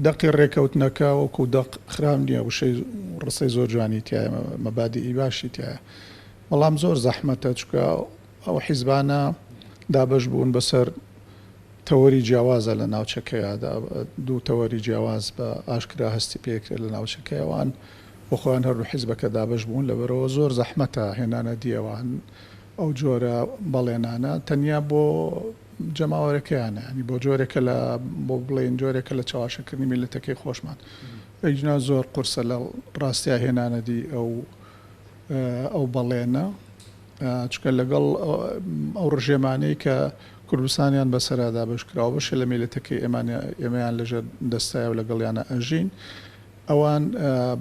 دەقی ڕێکەوتنەکە وەکو دەق خرام نییە وشەی ڕستەی زۆر جوانی تایە مەبادی باشی تایە بەڵام زۆر زەحمەتە چکە ئەو حیزبانە دابش بوون بەسەر تەوەری جیاوازە لە ناوچەکەیدا دوو تەوەری جیاواز بە ئاشکرا هەستی پێکرد لە ناوچەکەیەوان بۆ خۆیان هەرو حیزبەکە دابش بوون لەبەرەوە زۆر زەحمەتە هێنانە دیەوان ئەو جۆرە بەڵێنانە تەنیا بۆ جەماوەرەکەیانە ینی بۆ جۆرێکە لە بۆ بڵێن جۆرێکە لە چاواشەکردنی میلەتەکەی خۆشمان ئەیجنا زۆر قورسە لە ڕاستیا هێنانەدی ئەو بەڵێنە چکە لەگەڵ ئەو ڕژێمانەی کە کوردستانیان بەسەرادا بەشکراوە بەشە لە میلەتەکەی ئێمەیان لەژێر دەستایە و لەگەڵیانە ئەژین ئەوان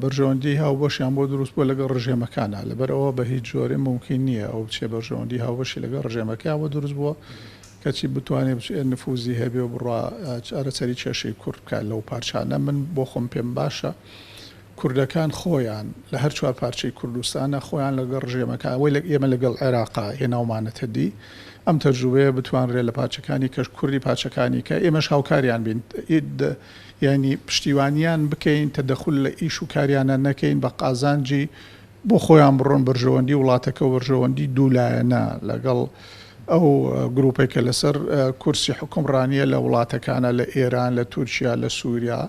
بەرژەوەندی هاوبەشیان بۆ دروست بووە لەگەڵ ڕژێمەکانە لەبەرەوە بە هیچ جۆرێ ممکن نییە ئەو بچێ بەرژەوەندی هاوبەشی لەگەڵ ڕژێمەکە بۆ دروست بووە کەچی بتوانێت نفوزی هەبێ و بڕوا چارەسەری کێشەی کورد بکات لەو پارچانە من بۆ خۆم پێم باشە کوردەکان خۆیان لە هەر چوار پارچەی کوردستانە خۆیان لەگەڵ ڕژێمەکە ئێمە لەگەڵ عێراقا هێناومانەتە دی ئەم تەجروبەیە بتوانرێت لە پارچەکانی کەش کوردی پارچەکانی کە ئێمەش هاوکاریان بین ینی پشتیوانیان بکەین تەدەخل لە ئیش و کاریانە نەکەین بە قازانجی بۆ خۆیان بڕۆن بەرژەوەندی وڵاتەکە و بەرژەوەندی دوولایەنە لەگەڵ ئەو گروپێکە لەسەر کورسی حکومڕانیە لە وڵاتەکانە لە ئێران لە تورکیا لە سووریا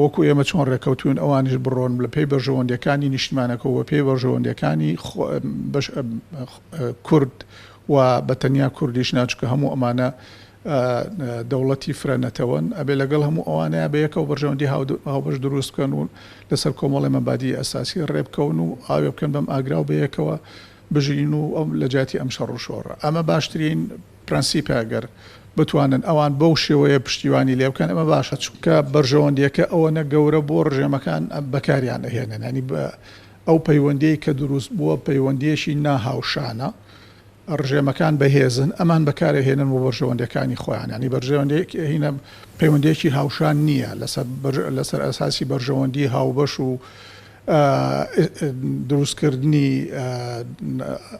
وەکو ئێمە چۆن ڕێکەوتون ئەوانش بڕۆن لە پێی بەرژەوەندەکانی نیشتمانەکە و پێی بەرژەوەندەکانی کورد و بەتەنیا کوردیش ناچکە هەموو ئەمانە دەوڵەتی فرەنەتەوەن ئەبێ لەگەڵ هەموو ئەوانەیە بەیەکە و بەرژەوەندی هاوبەش دروست بکەن و لەسەر کۆمەڵی مەبادی ئەساسی ڕێبکەون و ئاوێ بکەن بەم ئاگرا و بەیەکەوە بژین و ئەم لە جاتی ئەم شەڕ و شۆڕە ئەمە باشترین پرەنسیپە ئەگەر بتوانن ئەوان بەو شێوەیە پشتیوانی لێ بکەن ئەمە باشە چونکە بەرژەوەندیەکە ئەوەنە گەورە بۆ ڕژێمەکان بەکاریان ئەهێنن ینی ئەو پەیوەندیی کە دروست بووە پەیوەندیەشی ناهاوشانە ڕژێمەکان بەهێزن ئەمان بەکارهێنن بۆ بەرژەوەندەکانی خۆیان ینی بەرژەوەندێک هینە پەیوەندێکی هاوشان نییە لەسەر ئەساسی بەرژەوەندی هاوبەش و دروستکردنی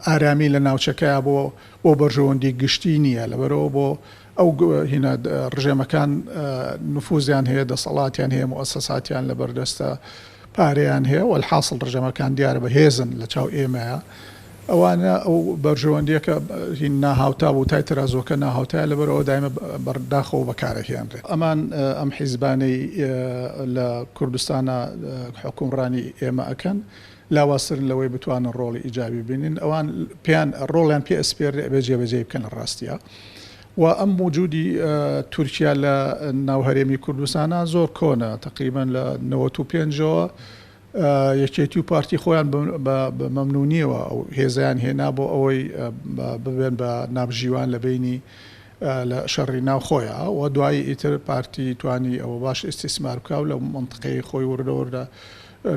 ئارامی لە ناوچەکەیە بۆ بەرژەوەندی گشتی نییە لەبەرەوە بۆ ئەو هینە ڕژێمەکان نفوزیان هەیە دەسەڵاتیان هەیە مؤسساتیان لە بەردەستە پارەیان هەیە والحاصل ڕژێمەکان دیارە بەهێزن لە چاو ئێمەیە ئەوانە ئەو بەرژەوەندیەکە ناهاوتا بوو تای تەرازۆکە ناهاوتایە لەبەرەوە دایمە بەرداخەوە بەکارەهێنرێت ئەمان ئەم حیزبانەی لە کوردستانە حکومڕانی ئێمە ئەکەن لاواسرن لەوەی بتوانن ڕۆڵی ئیجابی بینین ئەوان پێیان ڕۆڵیان پێ ئەسپێرێ ئەبێ جێبەجێ بکەن لە ڕاستیە و ئەم موجودی تورکیا لە ناوهەرێمی کوردستانە زۆر کۆنە تقریبا لە 95ەوە یەکێتی و پارتی خۆیان بە مەمنونیەوە ئەو هێزیان هێنا بۆ ئەوەی ببێن بە نابژیوان لە بینی لە شەڕی ناو خۆیە و دوایی ئیتر پارتی توانی ئەوە باش ئیستیسمار بکاو لە منطقەی خۆی وردەوردە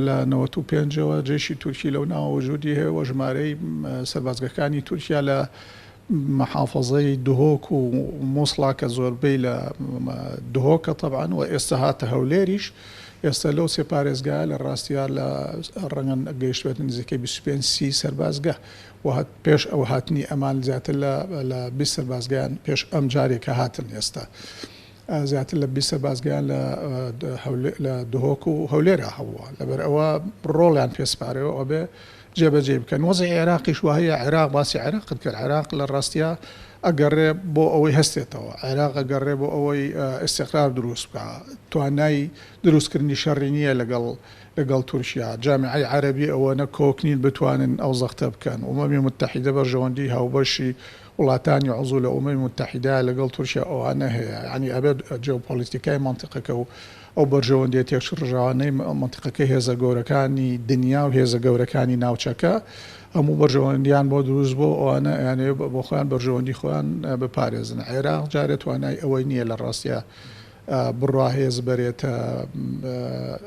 لە 95ەوە جێشی تورکی لەو ناوەوەجودی هەیە و ژمارەی سەربازگەکانی تورکیا لە محافظەی دهۆک و مووسڵا کە زۆربەی لە دهۆکە طبعاً و ئێستا هاتە هەولێریش ئێستا لەو سێ پارێزگا لە ڕاستیا لە ڕەنگەن گەیشتوێت نزیکەی 25 سەربازگە و پێش ئەو هاتنی ئەمان زیاتر لە 20 سەربازگیان پێش ئەم جارێکە هاتن ئێستا زیاتر لە 20 سەربازگیان لە دهۆک و هەولێرە هەبووە لەبەر ئەوە ڕۆڵیان پێسپارەوە ئەو بێ جێبەجێ بکەن وەزعی عێراقیش وهەیە عێراق باسی عێراقت کرد عێراق لە ڕاستیا ئەگەڕێ بۆ ئەوەی هەستێتەوە عێراق ئەگەڕێ بۆ ئەوەی ئیستیقرار دروست بکە توانای دروستکردنی شەڕی نییە لەگەڵ تورکیا جامعەی عەرەبی ئەوەنە کۆکنین بتوانن ئەو زەختە بکەن ئومەمی متحیدە بەرژەوەندی هاوبەشی وڵاتانی عوزوو لە ئومەمی متحیدە لەگەڵ تورکیا ئەوانە هەیە ینی ئەبێت جیۆپۆلیتیکای منتیقەکە و ئەو بەرژەوەندیە تێکش ڕژاوانەی منتیقەکەی هێزە گەورەکانی دنیا و هێزە گەورەکانی ناوچەکە هەموو بەرژەوەندیان بۆ دروست بۆ ئەوانە یانێ بۆ خۆیان بەرژەوەندی خۆیان بپارێزن عێراق جارێت توانای ئەوەی نییە لە ڕاستیە بڕوا هێز بەرێتە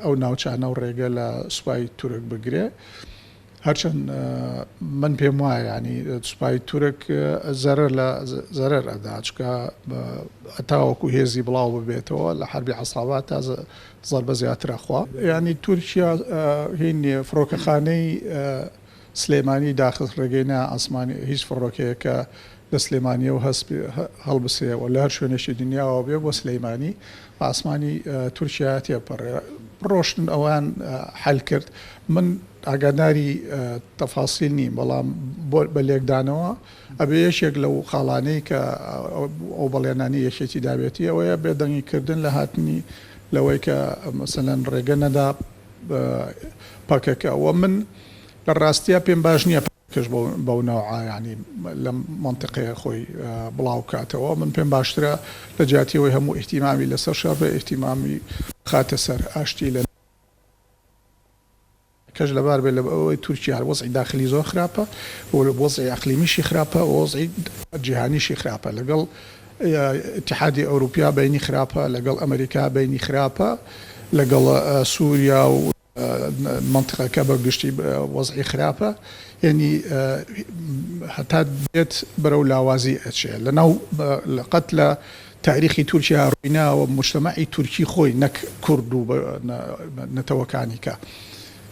ئەو ناوچانە و ڕێگە لە سوپای تورک بگرێ هەرچەند من پێم وایە ینی سوپای تورک زەرەر ئەدا چکە هەتاوەکو هێزی بڵاو ببێتەوە لە حربی عەسابات تا زەربە زیاترە خوا ینی تورکیا هین فڕۆکەخانەی سلێمانی داخل ڕێگەی نا ئاسمانی هیچ فڕۆکەیەکە لە سلێمانیە و هەڵبسێەوە لە هەر شوێنێکی دنیاوە بێ بۆ سلەیمانی ئاسمانی تورکیا تێپەڕێ ڕۆشتن ئەوان حل کرد. من ئاگاداری تەفاسیل نیم، بەڵام بە لێکدانەوە ئەبێ یەکێک لەو خاڵانەی کە ئەو بەڵێنانی یەکێتی دابێتی ئەوەیە بێدەنگیکردن لە هاتنی لەوەی کە مەسەلەن ڕێگە نەدا پاکەکە. ئەوە من لە ڕاستیە پێم باش نییە کەش بەو ناوعایانی لە منطقەیە خۆی بڵاو کاتەوە. من پێم باشترە لە جیاتیەوەی هەموو ئیحتیمامی لەسەر شەڕ بە ئیحتیمامی خاتە سەر ئاشتی لە کەش لەبار بێت لە ئەوەی تورکیا وەزعی داخلی زۆر خراپە، وەزعی ئەقلیمیشی خراپە، وەزعی جیهانیشی خراپە، لەگەڵ اتحادی ئەوروپیا بینی خراپە، لەگەڵ ئەمریکا بینی خراپە، لەگەڵ سووریا و منطقەکە بە گشتی وەزعی خراپە. یعنی هەتا بێت بەرەو لاوازی ئەچێ لەناو قەت لە تاریخی تورکیا ڕوویناوە مجتەمەعی تورکی خۆی نەک کورد و نەتەوەکانی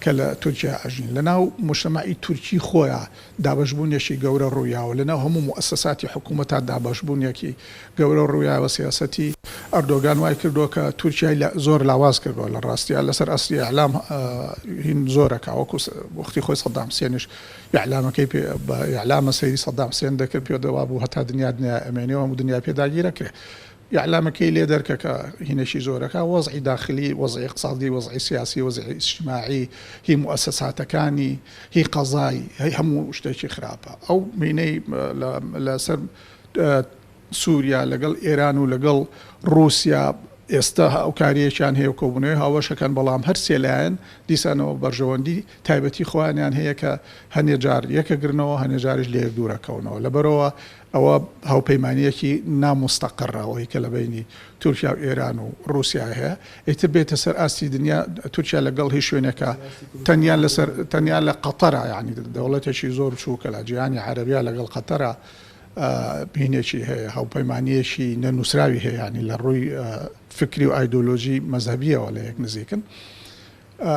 کە لە تورکیا ئەژین لەناو مجتەمەعی تورکی خۆیان دابەشبوونێکی گەورە ڕوویاوە، لەناو هەموو مؤسساتی حکوومەتە دابەشبوونێکی گەورە ڕوویاوە. سیاسەتی ئەردۆگان وای کردووە کە تورکیای زۆر لاواز کردەوە لە ڕاستیە لەسەر ئەسری ئەعلام هین زۆرەکە، وەکو وەختی خۆی سەدام حوسێنیش ئیعلامەکەی ئیعلامە سەیری سەدام حوسێن دەکرد پێدەوا بوو هەتا دنیا ئەمێنێەوە و دنیا پێداگیرەکرێ. ئیعلامەکەی لێ دەرکە کە هینێکی زۆرەکە وەزعی داخلی، وەزعی اقتصادی، وەزعی سیاسی، وەزعی اجتماعی، هی مؤسساتەکانی، هی قەزای، هی هەموو شتێکی خراپە. ئەو مینەی لەسەر سووریا لەگەڵ ئێران و لەگەڵ رووسیا ئێستا ئەو کاریەکیان هەیە و کۆبوونەوەی هاوەشەکان، بەڵام هەر سێلایەن دیسانەوە بەرژەوەندی تایبەتی خۆیانیان هەیە کە هەنێ جار یەکەگرنەوە هەنێ جاریش لێ دوورەکەونەوە. لەبەرەوە ئەوە هاوپەیمانیەکی نامستەقڕەوەی کە لە بینی تورکیا و ئێران و رووسیا هەیە. ئیتر بێتە سەر ئاستی دنیا تورکیا لەگەڵ هیچ شوێنێکە تەنیا لە قەتەرە، یعنی دەوڵەتێکی زۆر بچووکە لە جیهانی عەرەبیا لەگەڵ قەتەرە بینێکی هەیە، هاوپەیمانیەکی نەنووسراوی هەیە، ینی لە ڕووی فکری و ئایدۆلۆژی مەذهبیەوە لە یەک نزیکن.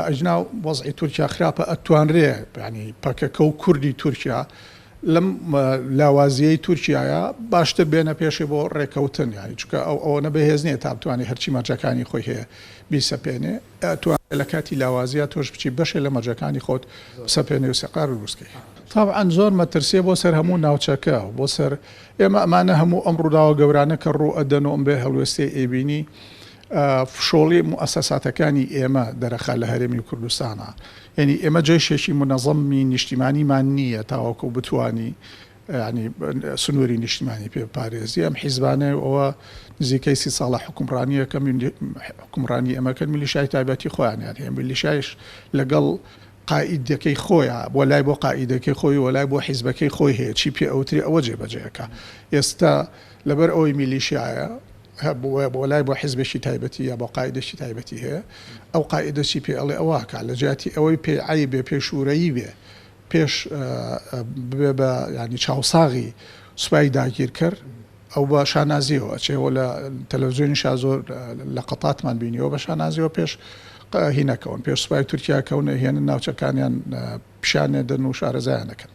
ئەجنا وەزعی تورکیا خراپە، ئەتوانرێ ینی پەکەکە و کوردی تورکیا لەم لاوازیەی تورکیایە باشتر بێنە پێشی بۆ ڕێکەوتن، یانی چونکە ئەوە بەهێز نییە تا بتوانێت هەرچی مەرجەکانی خۆی هەیە بیسەپێنێ، توانێت لە کاتی لاوازیە تۆش بچی بەشێ لە مەرجەکانی خۆت بسەپێنێ و سێقار دروستکەی. طبعا زۆر مەترسێ بۆ سەر هەموو ناوچەکە، بۆ سەر ئێمە ئەمانە هەموو ئەم ڕووداوە گەورانە کە ڕوو ئەدەن و ئەم بێ هەڵوێستی ئێبینی فشۆڵی مؤسساتەکانی ئێمە دەرەخا لە هەرێمی کوردستانە. یعنی ئێمە جێشێکی منەظەمی نیشتیمانیمان نییە تاوەکو بتوانی ینی سنووری نیشتیمانی پێ پارێزی. ئەم حیزبانە ئەوە نزیکەی 30 ساڵە حکومڕانیەکە حکومڕانی ئەمەکە میلیشای تایبەتی خۆیانیان هەیە، میلیشایش لەگەڵ قائیدەکەی خۆیان بۆ لای بۆ قائیدەکەی خۆی و لای بۆ حیزبەکەی خۆی هەیە، چی پێ ئەوتری ئەوە جێبەجێەکە. ئێستا لەبەر ئەوەی میلیشایە بۆ لای بۆ حیزبێکی تایبەتی یا بۆ قائیدەشی تایبەتی هەیە، ئەو قائیدەچی پێ ئەڵێ ئەوەکە لە جیاتی ئەوەی پێ عەیب بێ، پێشورەیی بێ، پێش بێ بە ینی چاوساغی سوپای داگیر کرد، ئەو بە شانازیەوە ئەچێەوە لە تەلەڤیزیۆنیشا زۆر لە قەتاتمان بینیەوە بە شانازیەوە پێش هینەکەون، پێش سوپای تورکیا کەونە هێنن ناوچەکانیان پیشانێدەن و شارەزایان دەکەن.